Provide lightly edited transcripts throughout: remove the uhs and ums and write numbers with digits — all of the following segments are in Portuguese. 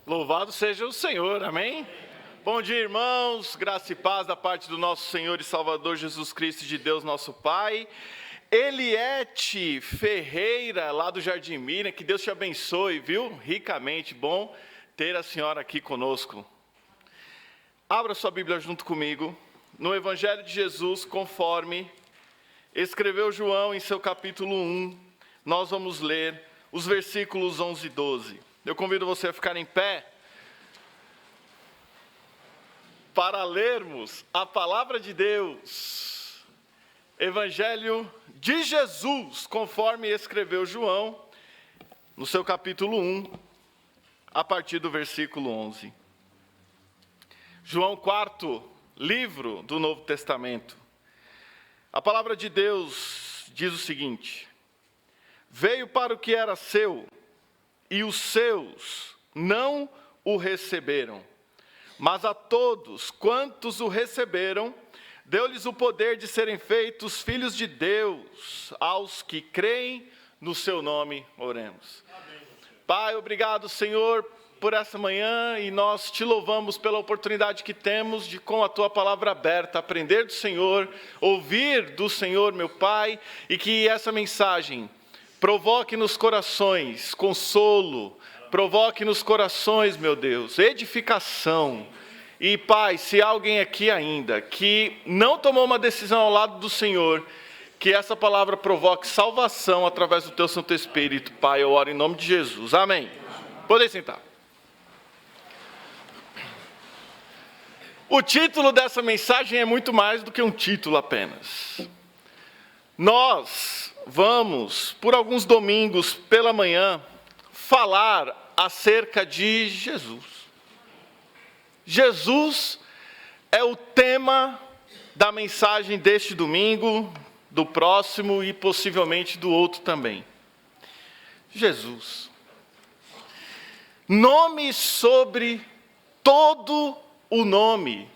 Louvado seja o Senhor, amém? Bom dia, irmãos, graça e paz da parte do nosso Senhor e Salvador Jesus Cristo, de Deus nosso Pai. Eliete Ferreira, lá do Jardim Miriam, que Deus te abençoe, viu? Ricamente, bom ter a senhora aqui conosco. Abra sua Bíblia junto comigo, no Evangelho de Jesus, conforme escreveu João em seu capítulo 1, nós vamos ler os versículos 11 e 12. Eu convido você a ficar em pé para lermos a palavra de Deus. Evangelho de Jesus, conforme escreveu João, no seu capítulo 1, a partir do versículo 11. João, quarto livro do Novo Testamento. A palavra de Deus diz o seguinte: veio para o que era seu, e os seus não o receberam. Mas a todos quantos o receberam, deu-lhes o poder de serem feitos filhos de Deus, aos que creem no seu nome. Oremos. Amém. Pai, obrigado, Senhor, por essa manhã, e nós te louvamos pela oportunidade que temos de, com a tua palavra aberta, aprender do Senhor, ouvir do Senhor, meu Pai, e que essa mensagem provoque nos corações consolo, provoque nos corações, meu Deus, edificação. E, Pai, se há alguém aqui ainda que não tomou uma decisão ao lado do Senhor, que essa palavra provoque salvação através do Teu Santo Espírito. Pai, eu oro em nome de Jesus. Amém. Podem sentar. O título dessa mensagem é muito mais do que um título apenas. Nós vamos, por alguns domingos pela manhã, falar acerca de Jesus. Jesus é o tema da mensagem deste domingo, do próximo e possivelmente do outro também. Jesus. Nome sobre todo o nome,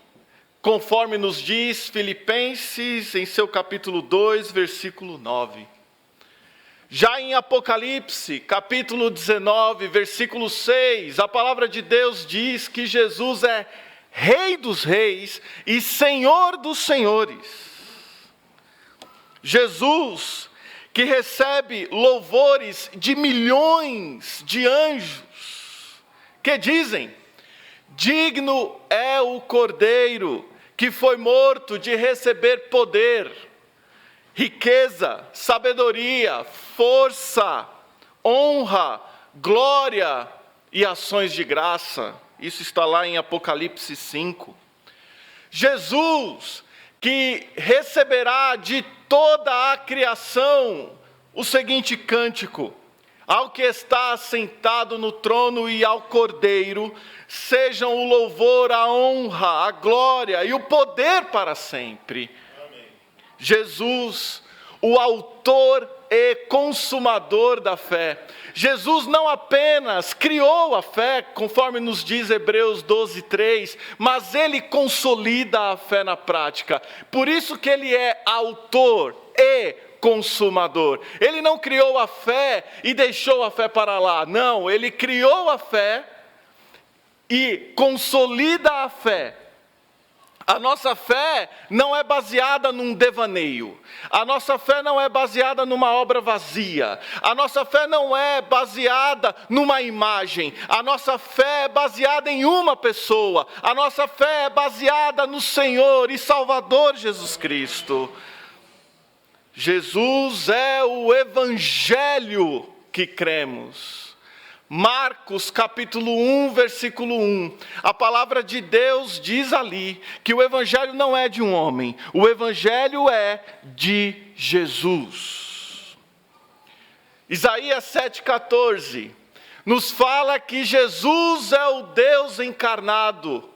conforme nos diz Filipenses em seu capítulo 2, versículo 9. Já em Apocalipse, capítulo 19, versículo 6, a palavra de Deus diz que Jesus é Rei dos Reis e Senhor dos Senhores. Jesus, que recebe louvores de milhões de anjos, que dizem: digno é o Cordeiro que foi morto de receber poder, riqueza, sabedoria, força, honra, glória e ações de graça. Isso está lá em Apocalipse 5. Jesus, que receberá de toda a criação o seguinte cântico: ao que está assentado no trono e ao Cordeiro, sejam o louvor, a honra, a glória e o poder para sempre. Amém. Jesus, o autor e consumador da fé. Jesus não apenas criou a fé, conforme nos diz Hebreus 12:3, mas ele consolida a fé na prática. Por isso que ele é autor e consumador. Ele não criou a fé e deixou a fé para lá. Não, ele criou a fé e consolida a fé. A nossa fé não é baseada num devaneio. A nossa fé não é baseada numa obra vazia. A nossa fé não é baseada numa imagem. A nossa fé é baseada em uma pessoa. A nossa fé é baseada no Senhor e Salvador Jesus Cristo. Jesus é o Evangelho que cremos. Marcos capítulo 1, versículo 1. A palavra de Deus diz ali que o Evangelho não é de um homem. O Evangelho é de Jesus. Isaías 7,14 nos fala que Jesus é o Deus encarnado.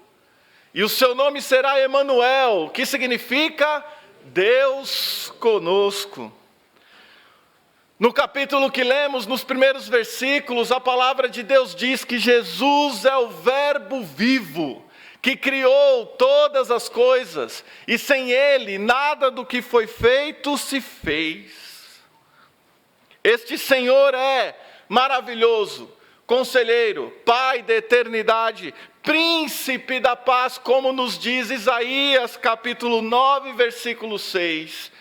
E o seu nome será Emanuel, que significa Deus conosco. No capítulo que lemos, nos primeiros versículos, a palavra de Deus diz que Jesus é o Verbo vivo, que criou todas as coisas, e sem Ele, nada do que foi feito se fez. Este Senhor é maravilhoso, Conselheiro, Pai da eternidade, Príncipe da paz, como nos diz Isaías capítulo 9, versículo 6.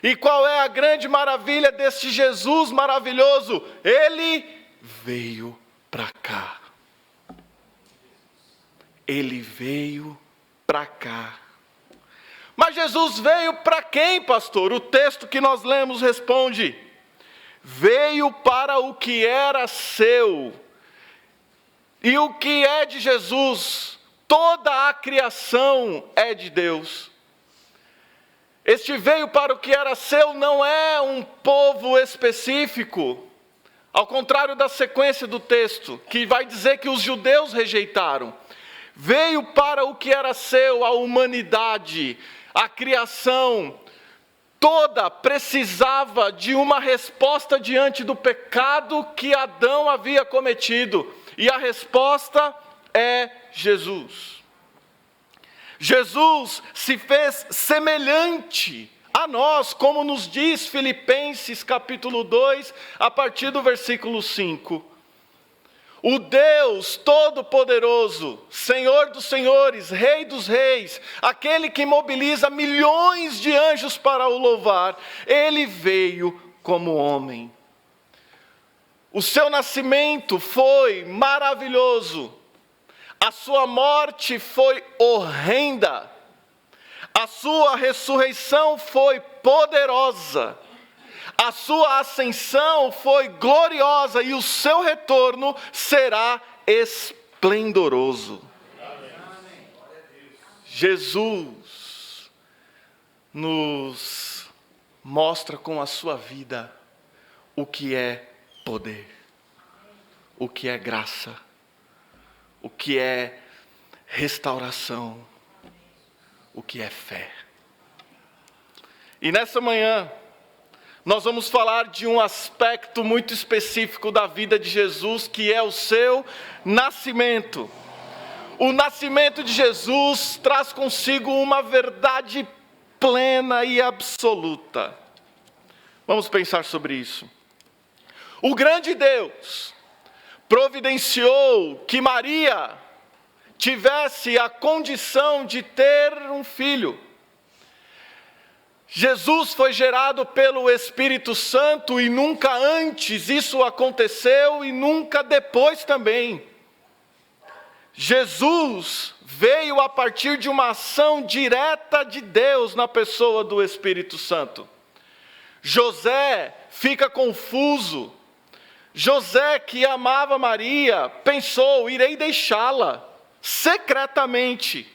E qual é a grande maravilha deste Jesus maravilhoso? Ele veio para cá. Ele veio para cá. Mas Jesus veio para quem, pastor? O texto que nós lemos responde: veio para o que era seu. E o que é de Jesus? Toda a criação é de Deus. Este veio para o que era seu não é um povo específico, ao contrário da sequência do texto, que vai dizer que os judeus rejeitaram. Veio para o que era seu, a humanidade, a criação toda precisava de uma resposta diante do pecado que Adão havia cometido. E a resposta é Jesus. Jesus se fez semelhante a nós, como nos diz Filipenses capítulo 2, a partir do versículo 5. O Deus Todo-Poderoso, Senhor dos Senhores, Rei dos Reis, aquele que mobiliza milhões de anjos para o louvar, ele veio como homem. O seu nascimento foi maravilhoso, a sua morte foi horrenda, a sua ressurreição foi poderosa, a sua ascensão foi gloriosa e o seu retorno será esplendoroso. Jesus nos mostra com a sua vida o que é poder, o que é graça, o que é restauração, o que é fé. E nessa manhã, nós vamos falar de um aspecto muito específico da vida de Jesus, que é o seu nascimento. O nascimento de Jesus traz consigo uma verdade plena e absoluta. Vamos pensar sobre isso. O grande Deus providenciou que Maria tivesse a condição de ter um filho. Jesus foi gerado pelo Espírito Santo e nunca antes isso aconteceu e nunca depois também. Jesus veio a partir de uma ação direta de Deus na pessoa do Espírito Santo. José fica confuso. José, que amava Maria, pensou: irei deixá-la secretamente.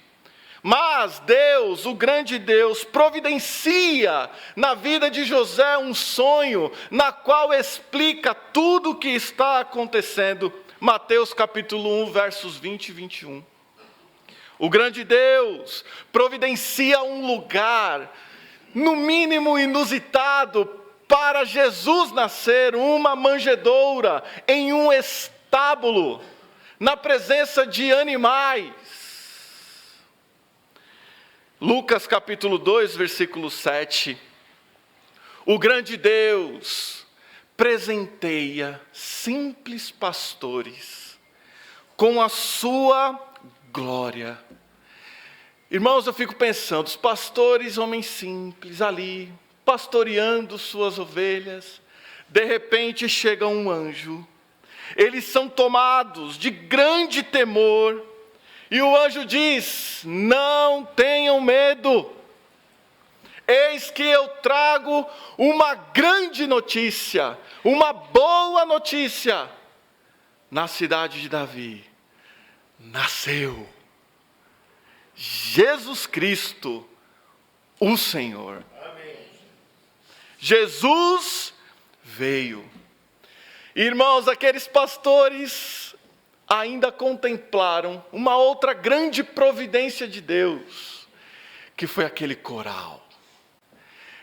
Mas Deus, o grande Deus, providencia na vida de José um sonho, na qual explica tudo o que está acontecendo. Mateus capítulo 1, versos 20 e 21. O grande Deus providencia um lugar, no mínimo inusitado, para Jesus nascer, uma manjedoura em um estábulo, na presença de animais. Lucas capítulo 2, versículo 7. O grande Deus presenteia simples pastores com a sua glória. Irmãos, eu fico pensando, os pastores, homens simples, ali, pastoreando suas ovelhas, de repente chega um anjo, eles são tomados de grande temor, e o anjo diz: não tenham medo, eis que eu trago uma grande notícia, uma boa notícia, na cidade de Davi, nasceu Jesus Cristo, o Senhor. Jesus veio. Irmãos, aqueles pastores ainda contemplaram uma outra grande providência de Deus, que foi aquele coral.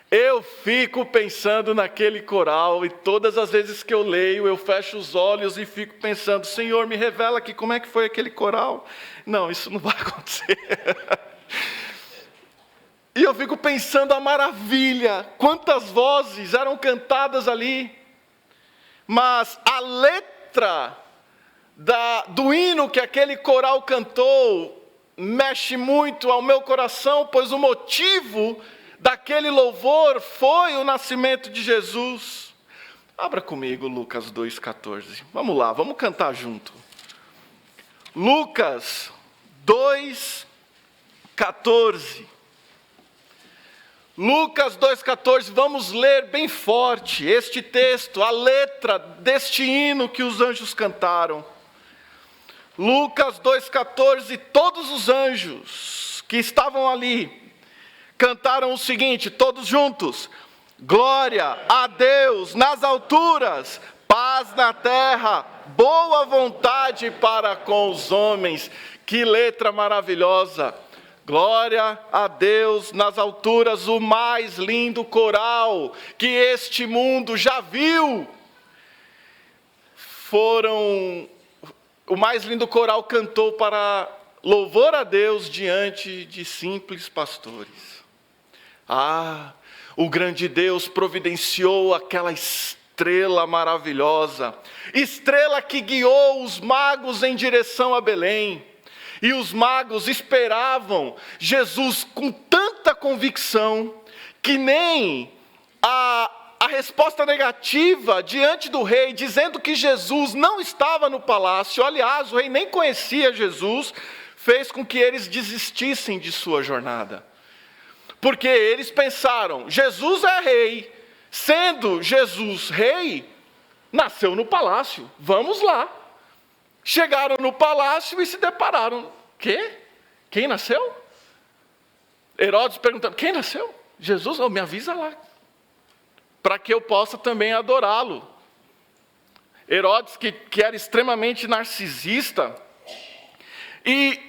Eu fico pensando naquele coral, e todas as vezes que eu leio, eu fecho os olhos e fico pensando: Senhor, me revela aqui como é que foi aquele coral. Não, isso não vai acontecer. E eu fico pensando a maravilha, quantas vozes eram cantadas ali, mas a letra do hino que aquele coral cantou mexe muito ao meu coração, pois o motivo daquele louvor foi o nascimento de Jesus. Abra comigo Lucas 2,14. Vamos lá, vamos cantar junto. Lucas 2,14. Lucas 2,14, vamos ler bem forte este texto, a letra deste hino que os anjos cantaram. Lucas 2,14, todos os anjos que estavam ali cantaram o seguinte, todos juntos: glória a Deus nas alturas, paz na terra, boa vontade para com os homens. Que letra maravilhosa! Glória a Deus nas alturas, o mais lindo coral que este mundo já viu. O mais lindo coral cantou para louvor a Deus diante de simples pastores. O grande Deus providenciou aquela estrela maravilhosa, estrela que guiou os magos em direção a Belém. E os magos esperavam Jesus com tanta convicção que nem a resposta negativa diante do rei, dizendo que Jesus não estava no palácio, aliás, o rei nem conhecia Jesus, fez com que eles desistissem de sua jornada. Porque eles pensaram, Jesus é rei, sendo Jesus rei, nasceu no palácio, vamos lá. Chegaram no palácio e se depararam. Quê? Quem nasceu? Herodes perguntando, quem nasceu? Jesus, me avisa lá, para que eu possa também adorá-lo. Herodes, que era extremamente narcisista, e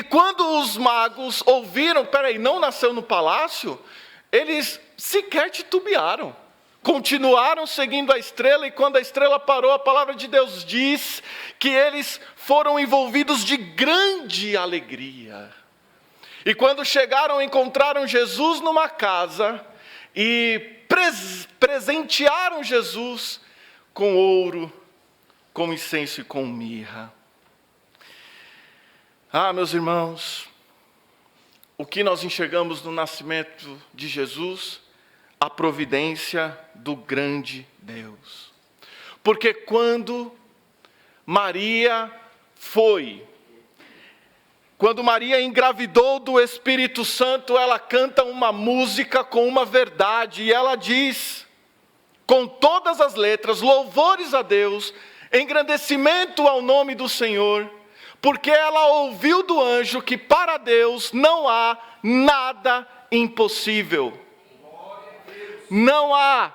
quando os magos ouviram, não nasceu no palácio, eles sequer titubearam. Continuaram seguindo a estrela, e quando a estrela parou, a palavra de Deus diz que eles foram envolvidos de grande alegria. E quando chegaram, encontraram Jesus numa casa e presentearam Jesus com ouro, com incenso e com mirra. Meus irmãos, o que nós enxergamos no nascimento de Jesus? A providência do grande Deus. Porque quando Maria engravidou do Espírito Santo, ela canta uma música com uma verdade, e ela diz, com todas as letras, louvores a Deus, engrandecimento ao nome do Senhor, porque ela ouviu do anjo que para Deus não há nada impossível. Não há.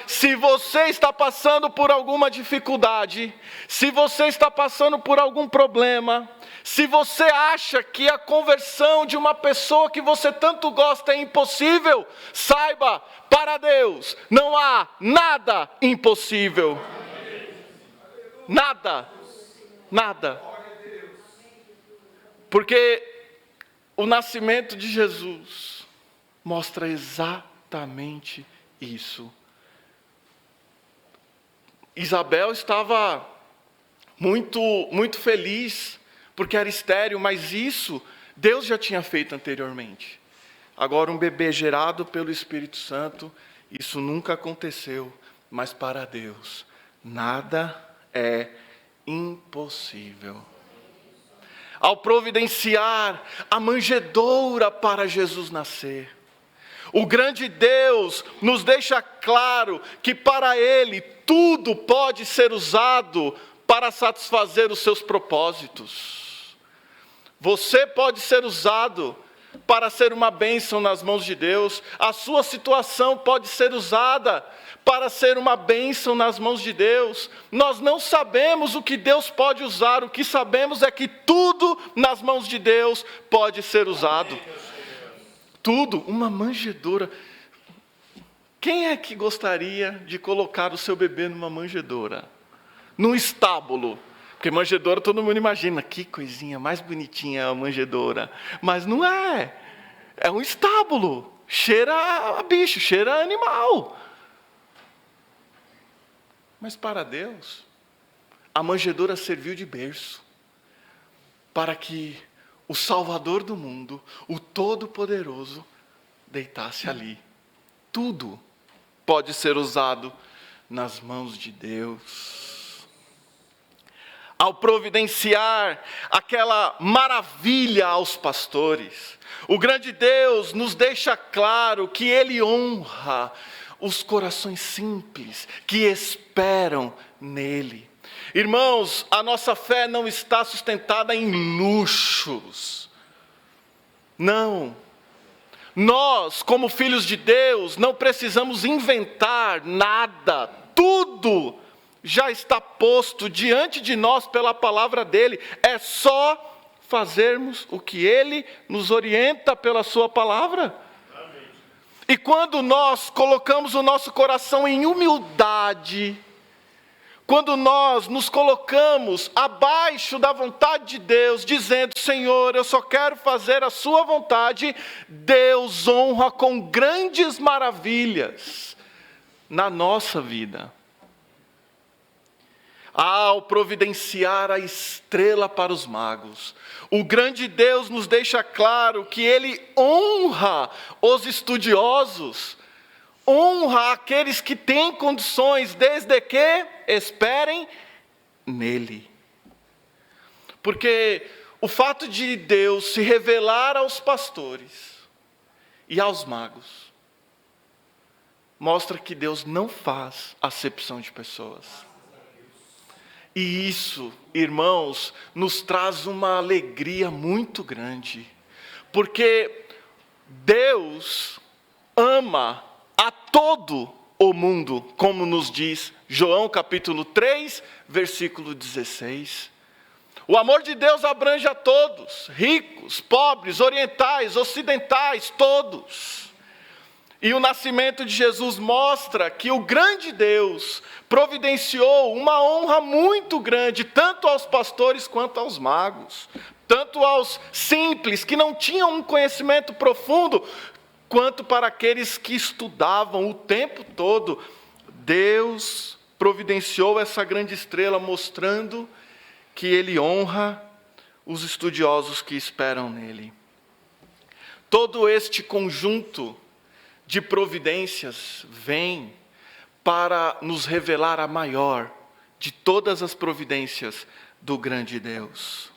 Se você está passando por alguma dificuldade, se você está passando por algum problema, se você acha que a conversão de uma pessoa que você tanto gosta é impossível, saiba, para Deus não há nada impossível. Nada. Nada. Porque o nascimento de Jesus mostra exatamente isso. Isabel estava muito feliz, porque era estéril, mas isso Deus já tinha feito anteriormente. Agora um bebê gerado pelo Espírito Santo, isso nunca aconteceu, mas para Deus nada é impossível. Ao providenciar a manjedoura para Jesus nascer, o grande Deus nos deixa claro que para Ele tudo pode ser usado para satisfazer os seus propósitos. Você pode ser usado para ser uma bênção nas mãos de Deus. A sua situação pode ser usada para ser uma bênção nas mãos de Deus. Nós não sabemos o que Deus pode usar, o que sabemos é que tudo nas mãos de Deus pode ser usado. Tudo, uma manjedoura. Quem é que gostaria de colocar o seu bebê numa manjedoura? Num estábulo? Porque manjedoura todo mundo imagina, que coisinha mais bonitinha a manjedoura. Mas não é. É um estábulo. Cheira a bicho, cheira a animal. Mas para Deus, a manjedoura serviu de berço para que o Salvador do mundo, o Todo-Poderoso, deitasse ali. Tudo pode ser usado nas mãos de Deus. Ao providenciar aquela maravilha aos pastores, o grande Deus nos deixa claro que Ele honra os corações simples que esperam nele. Irmãos, a nossa fé não está sustentada em luxos. Não. Nós, como filhos de Deus, não precisamos inventar nada. Tudo já está posto diante de nós pela palavra dele. É só fazermos o que ele nos orienta pela sua palavra. Amém. E quando nós colocamos o nosso coração em humildade, quando nós nos colocamos abaixo da vontade de Deus, dizendo: Senhor, eu só quero fazer a sua vontade, Deus honra com grandes maravilhas na nossa vida. Ao providenciar a estrela para os magos, o grande Deus nos deixa claro que Ele honra os estudiosos, honra aqueles que têm condições, desde que esperem nele. Porque o fato de Deus se revelar aos pastores e aos magos mostra que Deus não faz acepção de pessoas. E isso, irmãos, nos traz uma alegria muito grande, porque Deus ama a todo o mundo, como nos diz João capítulo 3, versículo 16. O amor de Deus abrange a todos, ricos, pobres, orientais, ocidentais, todos. E o nascimento de Jesus mostra que o grande Deus providenciou uma honra muito grande, tanto aos pastores quanto aos magos, tanto aos simples, que não tinham um conhecimento profundo, quanto para aqueles que estudavam o tempo todo. Deus providenciou essa grande estrela, mostrando que Ele honra os estudiosos que esperam nele. Todo este conjunto de providências vem para nos revelar a maior de todas as providências do grande Deus.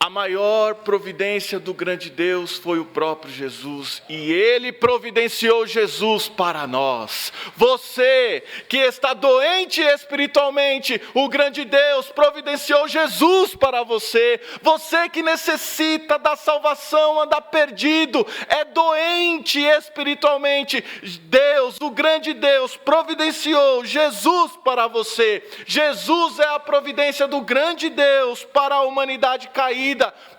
A maior providência do grande Deus foi o próprio Jesus, e Ele providenciou Jesus para nós. Você que está doente espiritualmente, o grande Deus providenciou Jesus para você. Você que necessita da salvação, anda perdido, é doente espiritualmente, Deus, o grande Deus, providenciou Jesus para você. Jesus é a providência do grande Deus para a humanidade caída,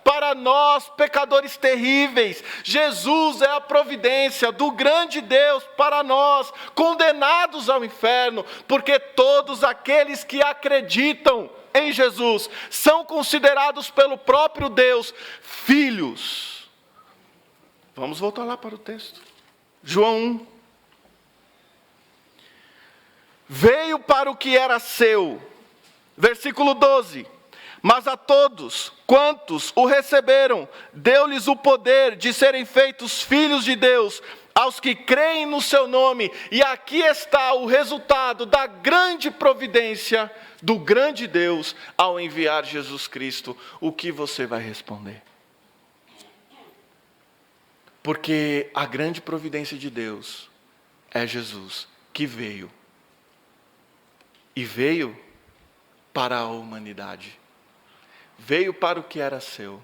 para nós pecadores terríveis. Jesus é a providência do grande Deus para nós, condenados ao inferno, porque todos aqueles que acreditam em Jesus são considerados pelo próprio Deus filhos. Vamos voltar lá para o texto. João 1. Veio para o que era seu. Versículo 12. Mas a todos quantos o receberam, deu-lhes o poder de serem feitos filhos de Deus, aos que creem no seu nome. E aqui está o resultado da grande providência do grande Deus ao enviar Jesus Cristo. O que você vai responder? Porque a grande providência de Deus é Jesus, que veio. E veio para a humanidade. Veio para o que era seu.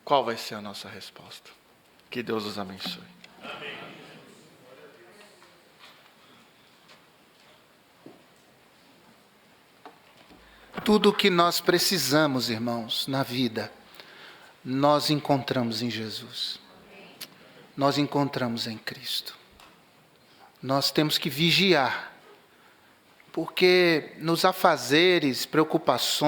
Qual vai ser a nossa resposta? Que Deus os abençoe. Amém. Tudo o que nós precisamos, irmãos, na vida, nós encontramos em Jesus. Nós encontramos em Cristo. Nós temos que vigiar, porque nos afazeres, preocupações,